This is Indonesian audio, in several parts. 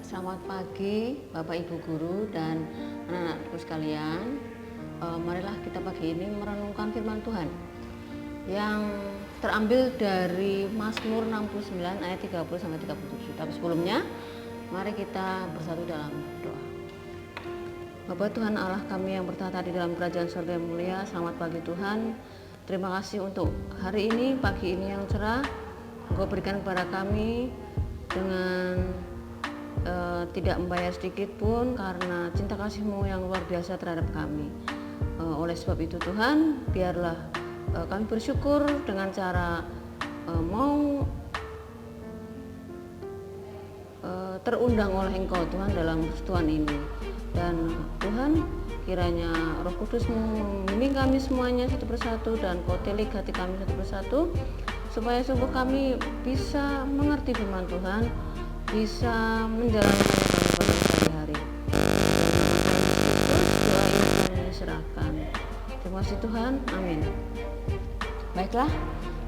Selamat pagi Bapak Ibu Guru dan anak-anakku sekalian. Marilah kita pagi ini merenungkan firman Tuhan yang terambil dari Mazmur 69 ayat 30 sampai 37. Tapi sebelumnya mari kita bersatu dalam doa. Bapa Tuhan Allah kami yang bertahta di dalam kerajaan surga yang mulia, selamat pagi Tuhan. Terima kasih untuk hari ini, pagi ini yang cerah Engkau berikan kepada kami dengan tidak membayar sedikit pun karena cinta kasih-Mu yang luar biasa terhadap kami. Oleh sebab itu Tuhan, biarlah kami bersyukur dengan cara mau terundang oleh Engkau Tuhan dalam persekutuan ini. Dan Tuhan, kiranya Roh Kudus-Mu membimbing kami semuanya satu persatu dan Kau telik hati kami satu persatu, supaya sungguh kami bisa mengerti firman Tuhan, bisa menjalankannya pada sehari-hari. Terus doa ini kami serahkan. Terima kasih Tuhan, amin. Baiklah,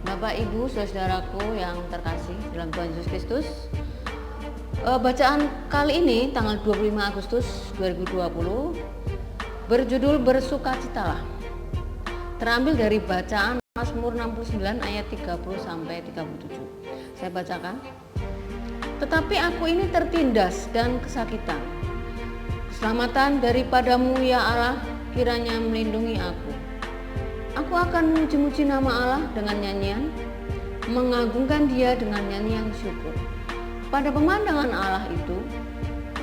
Bapak Ibu saudaraku yang terkasih dalam Tuhan Yesus Kristus, bacaan kali ini tanggal 25 Agustus 2020 berjudul Bersukacitalah. Terambil dari bacaan Mazmur 69 ayat 30 sampai 37. Saya bacakan. Tetapi aku ini tertindas dan kesakitan. Keselamatan daripadamu ya Allah kiranya melindungi aku. Aku akan memuji-muji nama Allah dengan nyanyian, mengagungkan Dia dengan nyanyian syukur. Pada pemandangan Allah itu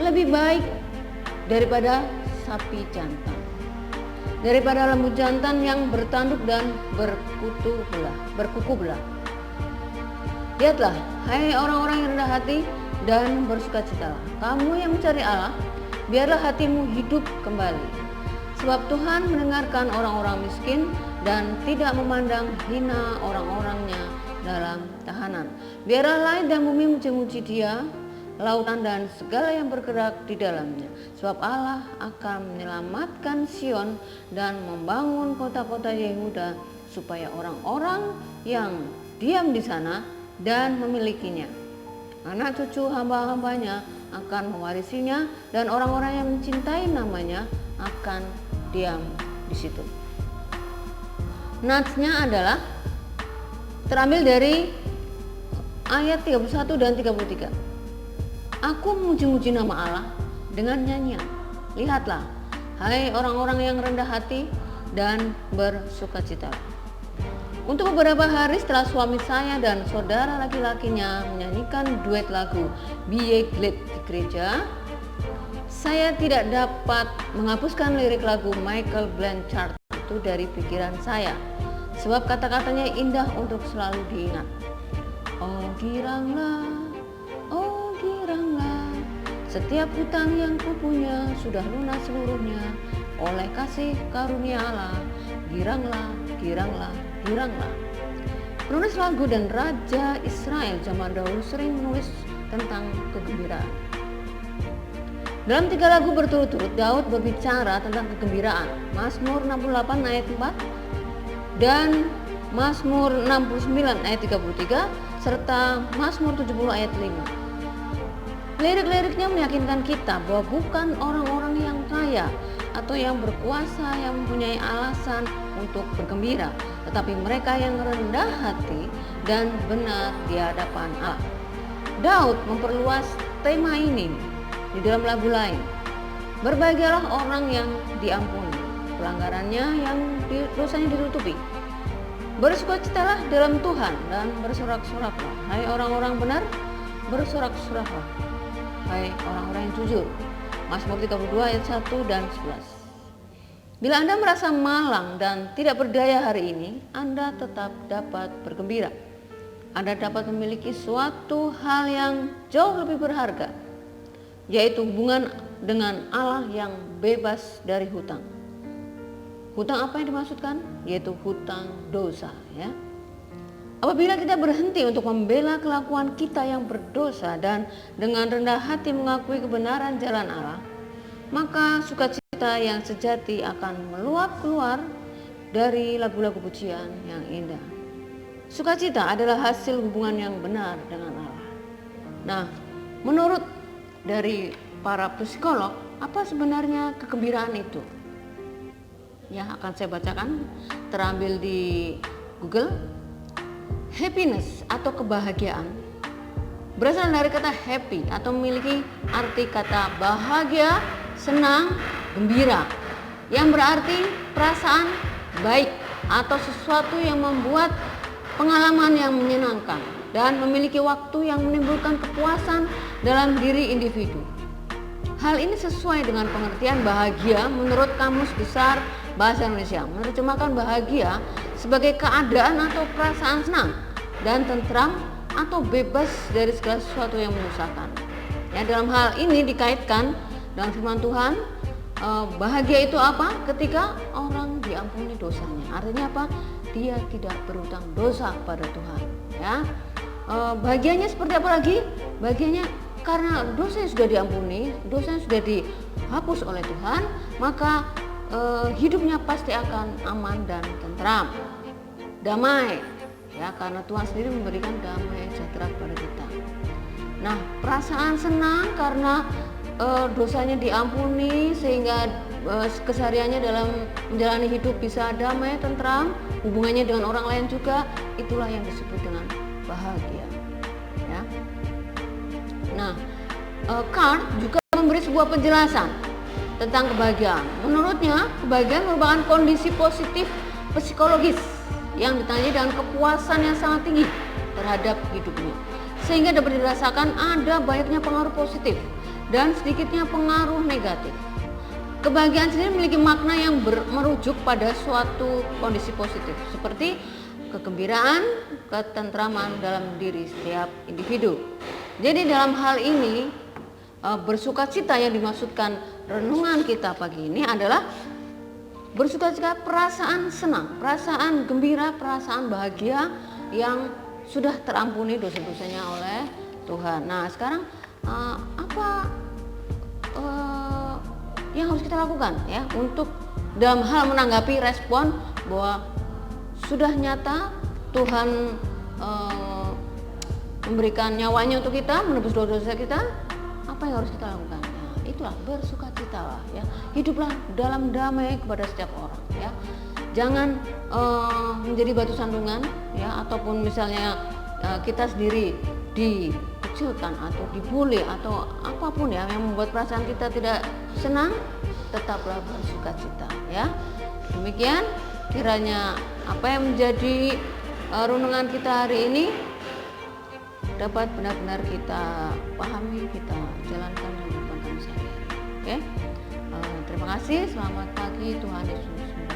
lebih baik daripada sapi jantan, daripada lembu jantan yang bertanduk dan berkuku belah. Lihatlah, hai orang-orang yang rendah hati dan bersukacitalah. Kamu yang mencari Allah, biarlah hatimu hidup kembali. Sebab Tuhan mendengarkan orang-orang miskin dan tidak memandang hina orang-orangnya dalam tahanan. Biarlah langit dan bumi muji-muji Dia, lautan dan segala yang bergerak di dalamnya. Sebab Allah akan menyelamatkan Sion dan membangun kota-kota Yehuda, supaya orang-orang yang diam di sana dan memilikinya, anak cucu hamba-hambanya akan mewarisinya, dan orang-orang yang mencintai namanya akan diam di situ. Natsnya adalah terambil dari ayat 31 dan 33. Aku memuji-muji nama Allah dengan nyanyian. Lihatlah, hai orang-orang yang rendah hati dan bersukacita. Untuk beberapa hari setelah suami saya dan saudara laki-lakinya menyanyikan duet lagu Be Ye Glad di gereja, saya tidak dapat menghapuskan lirik lagu Michael Blanchard itu dari pikiran saya, sebab kata-katanya indah untuk selalu diingat. Oh giranglah, setiap hutang yang kupunya sudah lunas seluruhnya oleh kasih karunia Allah. Giranglah, giranglah, giranglah. Penulis lagu dan Raja Israel zaman dahulu sering menulis tentang kegembiraan. Dalam 3 lagu berturut-turut, Daud berbicara tentang kegembiraan. Mazmur 68 ayat 4 dan Mazmur 69 ayat 33 serta Mazmur 70 ayat 5. Lirik-liriknya meyakinkan kita bahwa bukan orang-orang yang kaya atau yang berkuasa yang mempunyai alasan untuk bergembira, tetapi mereka yang rendah hati dan benar di hadapan Allah. Daud memperluas tema ini di dalam lagu lain. Berbahagialah orang yang diampuni, pelanggarannya yang dosanya ditutupi. Bersukacitalah dalam Tuhan dan bersorak-soraklah, hai orang-orang benar, bersorak-soraklah, hai orang-orang yang jujur. Mazmur 32 ayat 1 dan 11. Bila Anda merasa malang dan tidak berdaya hari ini, Anda tetap dapat bergembira. Anda dapat memiliki suatu hal yang jauh lebih berharga, yaitu hubungan dengan Allah yang bebas dari hutang. Hutang apa yang dimaksudkan? Yaitu hutang dosa, ya. Apabila kita berhenti untuk membela kelakuan kita yang berdosa dan dengan rendah hati mengakui kebenaran jalan Allah, maka sukacita yang sejati akan meluap keluar dari lagu-lagu pujian yang indah. Sukacita adalah hasil hubungan yang benar dengan Allah. Nah, menurut dari para psikolog, apa sebenarnya kegembiraan itu? Ya, akan saya bacakan, terambil di Google. Happiness atau kebahagiaan berasal dari kata happy atau memiliki arti kata bahagia, senang, gembira, yang berarti perasaan baik atau sesuatu yang membuat pengalaman yang menyenangkan dan memiliki waktu yang menimbulkan kepuasan dalam diri individu. Hal ini sesuai dengan pengertian bahagia menurut Kamus Besar Bahasa Indonesia. Menerjemahkan bahagia sebagai keadaan atau perasaan senang dan tentram atau bebas dari segala sesuatu yang menyusahkan. Ya, dalam hal ini dikaitkan dengan firman Tuhan, bahagia itu apa? Ketika orang diampuni dosanya. Artinya apa? Dia tidak berhutang dosa pada Tuhan. Ya, bahagianya seperti apa lagi? Bahagianya karena dosanya sudah diampuni, dosanya sudah dihapus oleh Tuhan, maka hidupnya pasti akan aman dan tentram, damai, ya, karena Tuhan sendiri memberikan damai sejahtera kepada kita. Nah, perasaan senang karena dosanya diampuni sehingga kesehariannya dalam menjalani hidup bisa damai, tentram, hubungannya dengan orang lain juga, itulah yang disebut dengan bahagia. Ya. Nah, Kant juga memberi sebuah penjelasan tentang kebahagiaan. Menurutnya, kebahagiaan merupakan kondisi positif psikologis yang ditandai dengan kepuasan yang sangat tinggi terhadap hidupnya, sehingga dapat dirasakan ada banyaknya pengaruh positif dan sedikitnya pengaruh negatif. Kebahagiaan sendiri memiliki makna yang merujuk pada suatu kondisi positif, seperti kegembiraan, ketentraman dalam diri setiap individu. Jadi dalam hal ini, bersukacita yang dimaksudkan renungan kita pagi ini adalah bersukacita, perasaan senang, perasaan gembira, perasaan bahagia yang sudah terampuni dosa-dosanya oleh Tuhan. Nah, sekarang apa yang harus kita lakukan ya untuk dalam hal menanggapi respon bahwa sudah nyata Tuhan memberikan nyawanya untuk kita, menebus dosa-dosa kita? Apa yang harus kita lakukan? Nah, itulah bersukacitalah ya. Hiduplah dalam damai kepada setiap orang ya. Jangan menjadi batu sandungan ya, ataupun misalnya kita sendiri dikucilkan atau dibully atau apapun ya yang membuat perasaan kita tidak senang, tetaplah bersukacita ya. Demikian kiranya apa yang menjadi renungan kita hari ini dapat benar-benar kita pahami, kita jalankan dalam kehidupan kami sehari-hari. Oke? Terima kasih, selamat pagi, Tuhan Yesus memberkati.